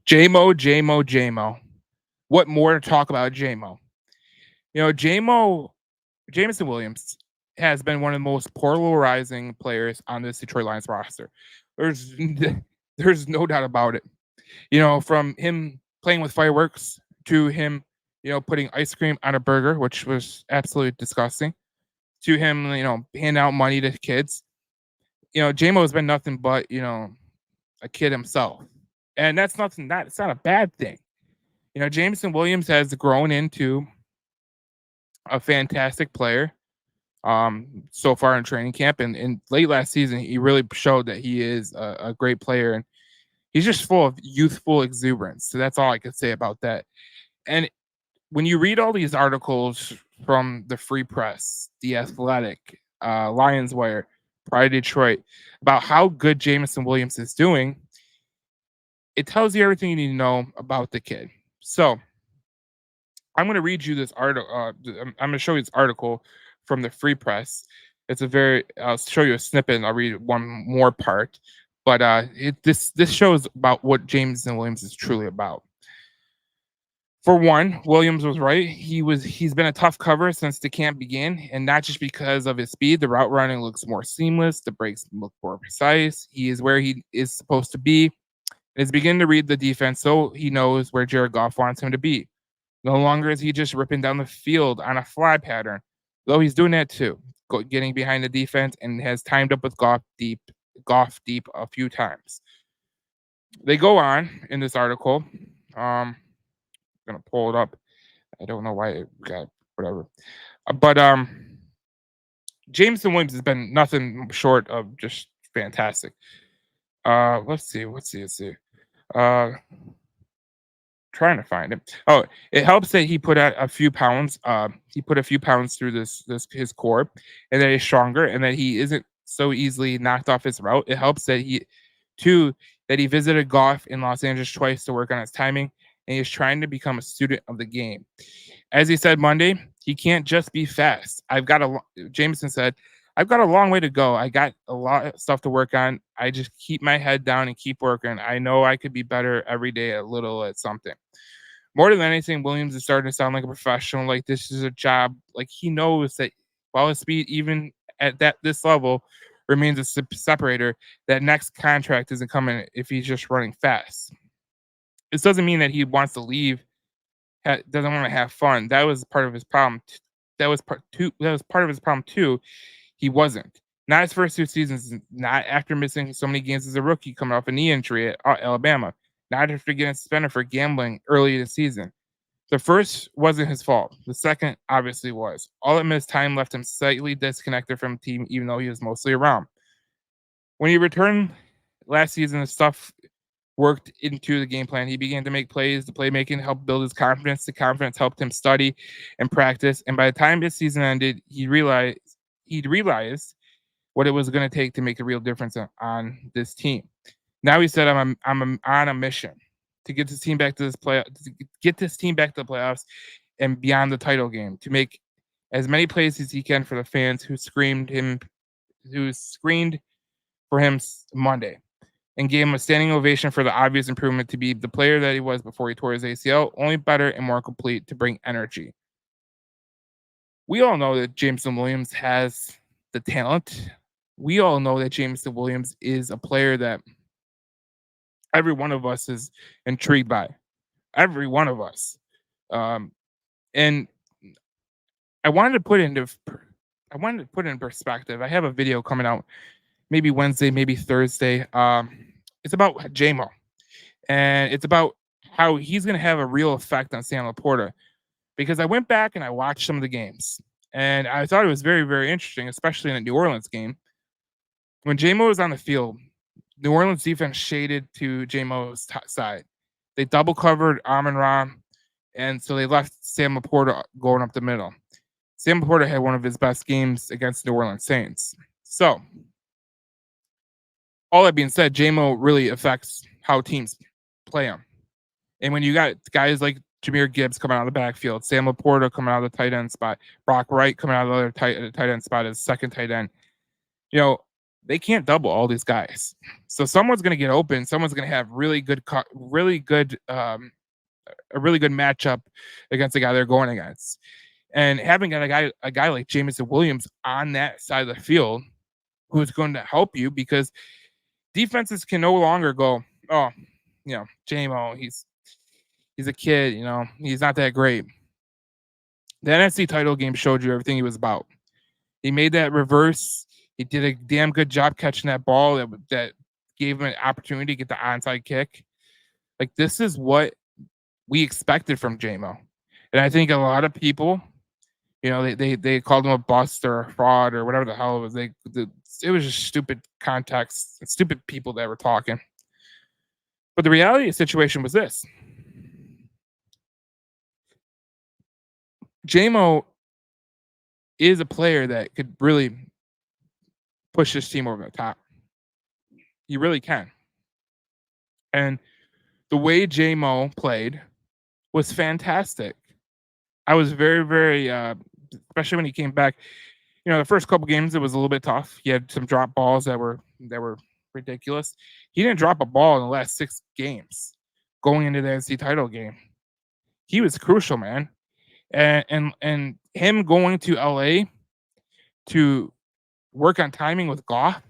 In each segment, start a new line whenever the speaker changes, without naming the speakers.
JMO. What more to talk about JMO? Jameson Williams has been one of the most polarizing players on this Detroit Lions roster. There's there's no doubt about it. From him playing with fireworks to him, putting ice cream on a burger, which was absolutely disgusting, to him, handing out money to kids. JMO has been nothing but, a kid himself. And that's nothing that it's not a bad thing. Jameson Williams has grown into a fantastic player so far in training camp. And late last season, he really showed that he is a great player. And he's just full of youthful exuberance. So that's all I could say about that. And when you read all these articles from the Free Press, The Athletic, Lions Wire, Pride Detroit, about how good Jameson Williams is doing, it tells you everything you need to know about the kid. So I'm going to read you this article. I'm going to show you this article from the Free Press. I'll show you a snippet and I'll read one more part. But this shows about what Jameson Williams is truly about. For one, Williams was right. He's been a tough cover since the camp began, and not just because of his speed. The route running looks more seamless. The breaks look more precise. He is where he is supposed to be. Is beginning to read the defense, so he knows where Jared Goff wants him to be. No longer is he just ripping down the field on a fly pattern, though he's doing that too, getting behind the defense and has timed up with Goff deep a few times. They go on in this article. I'm gonna pull it up. I don't know why it got whatever, but Jameson Williams has been nothing short of just fantastic. Let's see. Trying to find it. Oh, it helps that he put out a few pounds. He put a few pounds through this his core, and that he's stronger, and that he isn't so easily knocked off his route. It helps that he visited Goff in Los Angeles twice to work on his timing, and he's trying to become a student of the game. As he said Monday, he can't just be fast. Jameson said, I've got a long way to go. I got a lot of stuff to work on. I just keep my head down and keep working. I know I could be better every day, a little at something. More than anything, Williams is starting to sound like a professional. Like this is a job. Like he knows that while his speed, even at this level, remains a separator, that next contract isn't coming if he's just running fast. This doesn't mean that he wants to leave, doesn't want to have fun. That was part of his problem. That was part of his problem too. He wasn't. Not his first 2 seasons. Not after missing so many games as a rookie, coming off a knee injury at Alabama. Not after getting suspended for gambling early in the season. The first wasn't his fault. The second obviously was. All that missed time left him slightly disconnected from the team, even though he was mostly around. When he returned last season, the stuff worked into the game plan. He began to make plays. The playmaking helped build his confidence. The confidence helped him study and practice. And by the time this season ended, he'd realized what it was going to take to make a real difference on this team. Now he said, "I'm on a mission to get this team back to the playoffs and beyond the title game, to make as many plays as he can for the fans who screamed for him Monday, and gave him a standing ovation for the obvious improvement to be the player that he was before he tore his ACL, only better and more complete to bring energy." We all know that Jameson Williams has the talent. We all know that Jameson Williams is a player that every one of us is intrigued by. Every one of us. And I wanted to put in perspective. I have a video coming out maybe Wednesday, maybe Thursday. It's about JMO. And it's about how he's going to have a real effect on Sam Laporta. Because I went back and I watched some of the games. And I thought it was very, very interesting, especially in the New Orleans game. When JMO was on the field, New Orleans defense shaded to JMO's side. They double covered Amon-Ra, and so they left Sam Laporta going up the middle. Sam Laporta had one of his best games against New Orleans Saints. So, all that being said, JMO really affects how teams play him. And when you got guys like Jahmyr Gibbs coming out of the backfield, Sam Laporta coming out of the tight end spot, Brock Wright coming out of the other tight end spot as second tight end, they can't double all these guys. So someone's going to get open. Someone's going to have a really good matchup against the guy they're going against. And having a guy like Jameson Williams on that side of the field who is going to help you because defenses can no longer go, oh, JMO, he's a kid, he's not that great. The NFC title game showed you everything he was about. He made that reverse. He did a damn good job catching that ball that gave him an opportunity to get the onside kick. Like, this is what we expected from JMO. And I think a lot of people, they called him a bust or a fraud or whatever the hell it was. It was just stupid context, stupid people that were talking. But the reality of the situation was this. JMO is a player that could really push this team over the top. He really can. And the way JMO played was fantastic. I was very, very, especially when he came back. The first couple games it was a little bit tough. He had some drop balls that were ridiculous. He didn't drop a ball in the last 6 games going into the NC title game. He was crucial, man. And him going to LA to work on timing with Goff,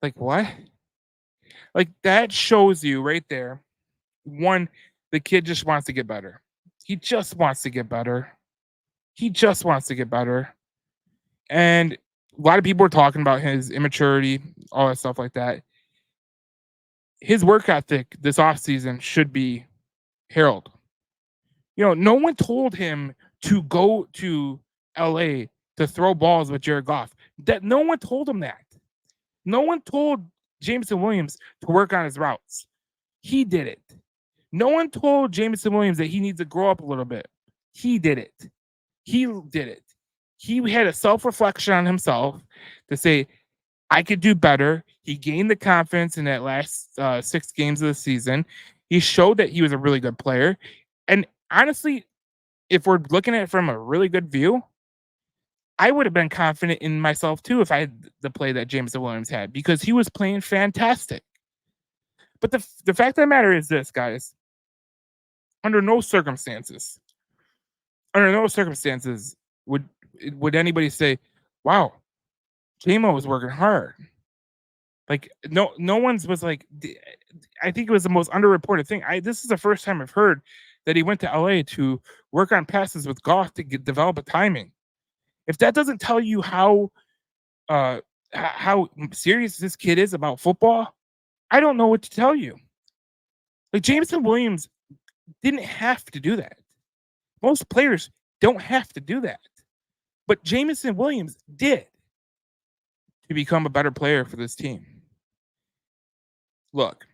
like what? Like, that shows you right there. One, the kid just wants to get better. He just wants to get better. He just wants to get better. And a lot of people were talking about his immaturity, all that stuff like that. His work ethic this offseason should be heralded. No one told him to go to LA to throw balls with Jared Goff. That no one told him that. No one told Jameson Williams to work on his routes. He did it. No one told Jameson Williams that he needs to grow up a little bit. He did it. He did it. He had a self-reflection on himself to say, I could do better. He gained the confidence in that last 6 games of the season. He showed that he was a really good player. And honestly, if we're looking at it from a really good view, I would have been confident in myself too if I had the play that Jameson Williams had because he was playing fantastic. But the fact of the matter is this, guys. Under no circumstances would anybody say, wow, JMO was working hard. Like, no one's was like, I think it was the most underreported thing. This is the first time I've heard that he went to LA to work on passes with Goff to develop a timing. If that doesn't tell you how serious this kid is about football, I don't know what to tell you. Like, Jameson Williams didn't have to do that. Most players don't have to do that. But Jameson Williams did to become a better player for this team. Look,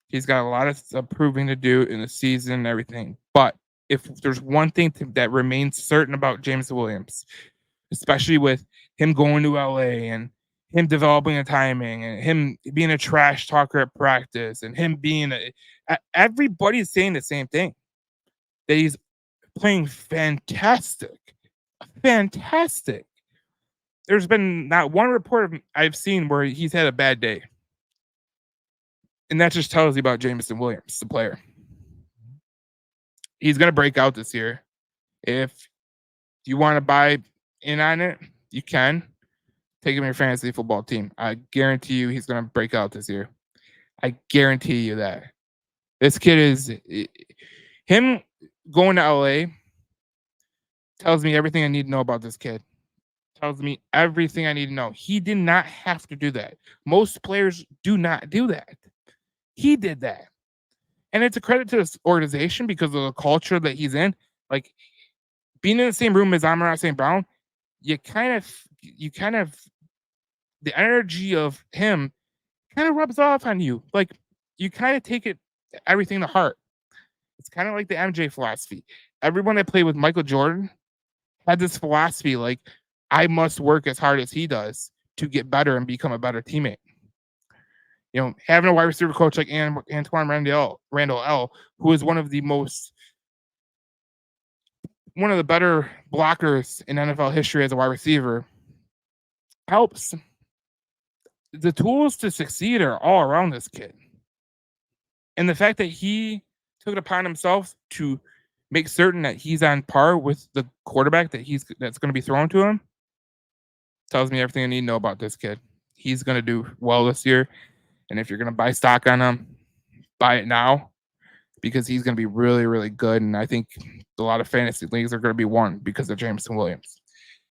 he's got a lot of proving to do in the season and everything. But if there's one thing that remains certain about Jameson Williams, especially with him going to LA and him developing a timing and him being a trash talker at practice and him being everybody's saying the same thing, that he's playing fantastic. Fantastic. There's been not one report I've seen where he's had a bad day. And that just tells you about Jameson Williams, the player. He's going to break out this year. If you want to buy in on it, you can. Take him in your fantasy football team. I guarantee you he's going to break out this year. I guarantee you that. This kid is... Him going to LA tells me everything I need to know about this kid. Tells me everything I need to know. He did not have to do that. Most players do not do that. He did that. And it's a credit to this organization because of the culture that he's in. Like, being in the same room as Amon-Ra St. Brown, you kind of, the energy of him kind of rubs off on you. Like, you kind of take everything to heart. It's kind of like the MJ philosophy. Everyone that played with Michael Jordan had this philosophy, like, I must work as hard as he does to get better and become a better teammate. Having a wide receiver coach like Antoine Randall L., who is one of the better blockers in NFL history as a wide receiver, helps. the tools to succeed are all around this kid. And the fact that he took it upon himself to make certain that he's on par with the quarterback that's going to be thrown to him tells me everything I need to know about this kid. He's going to do well this year. And if you're going to buy stock on him, buy it now because he's going to be really, really good. And I think a lot of fantasy leagues are going to be won because of Jameson Williams.